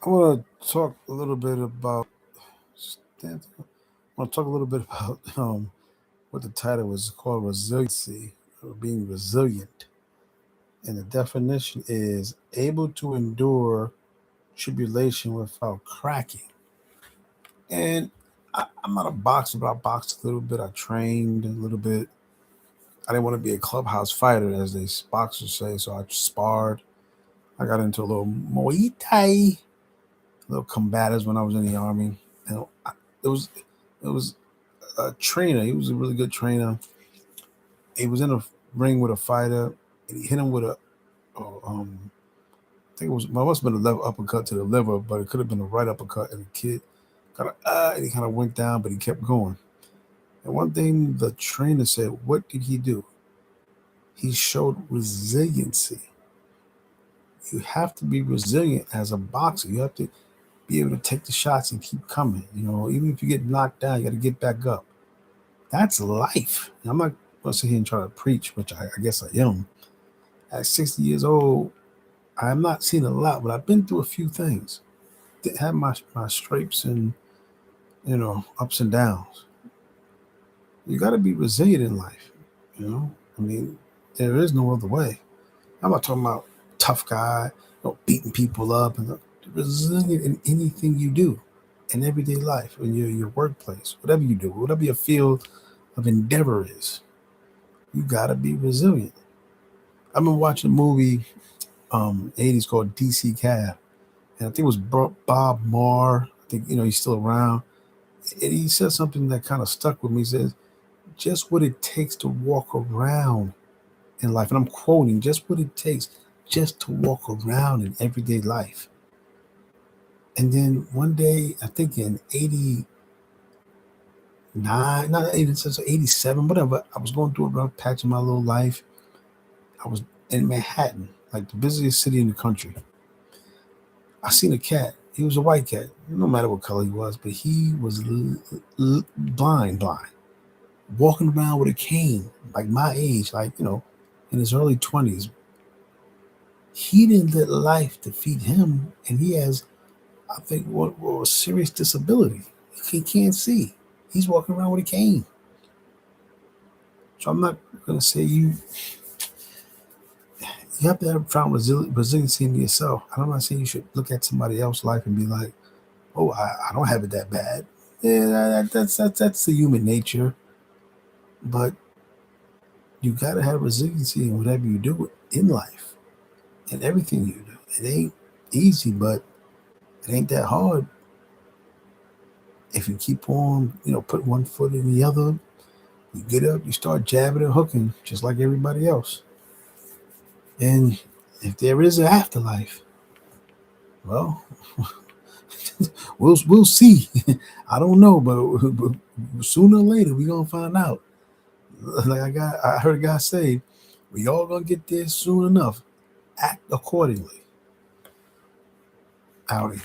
I want to talk a little bit about. I want to talk a little bit about what the title was called, resiliency, or being resilient, and the definition is able to endure tribulation without cracking. And I'm not a boxer, but I boxed a little bit. I trained a little bit. I didn't want to be a clubhouse fighter, as they boxers say, so I sparred. I got into a little Muay Thai, little combatives when I was in the army. And it was it was a trainer. He was a really good trainer. He was in a ring with a fighter, and he hit him with I think it was, well, it must have been a left uppercut to the liver, but it could have been a right uppercut. And the kid and he kind of went down, but he kept going. And one thing the trainer said, what did he do? He showed resiliency. You have to be resilient as a boxer. You have to be able to take the shots and keep coming. Even if you get knocked down, you got to get back up. That's life. I'm not going to sit here and try to preach, which I guess I am. At 60 years old, I'm not seen a lot, but I've been through a few things. Had my scrapes and ups and downs. You got to be resilient in life. I mean, there is no other way. I'm not talking about tough guy, beating people up, and resilient in anything you do, in everyday life, in your workplace, whatever you do, whatever your field of endeavor is. You got to be resilient. I've been watching a movie 80s called DC Cab, and I think it was Bob Marr. I think he's still around, and he said something that kind of stuck with me. He says, "Just what it takes to walk around in life," and I'm quoting, "Just what it takes just to walk around in everyday life." And then one day, I think in '89, not even since '87, whatever, I was going through a rough patch in my little life. I was in Manhattan, like the busiest city in the country. I seen a cat. He was a white cat, no matter what color he was, but he was blind, walking around with a cane, like my age, like, in his early 20s. He didn't let life defeat him, and he has, I think, what a serious disability. He can't see. He's walking around with a cane. So I'm not going to say you have to have found resiliency in yourself. I'm not saying you should look at somebody else's life and be like, "Oh, I don't have it that bad." Yeah, that's the human nature. But you got to have resiliency in whatever you do in life and everything you do. It ain't easy, but it ain't that hard. If you keep on, put one foot in the other, you get up, you start jabbing and hooking, just like everybody else. And if there is an afterlife, well, we'll see. I don't know, but sooner or later we gonna find out. Like I heard a guy say, we all gonna get there soon enough. Act accordingly. Howdy.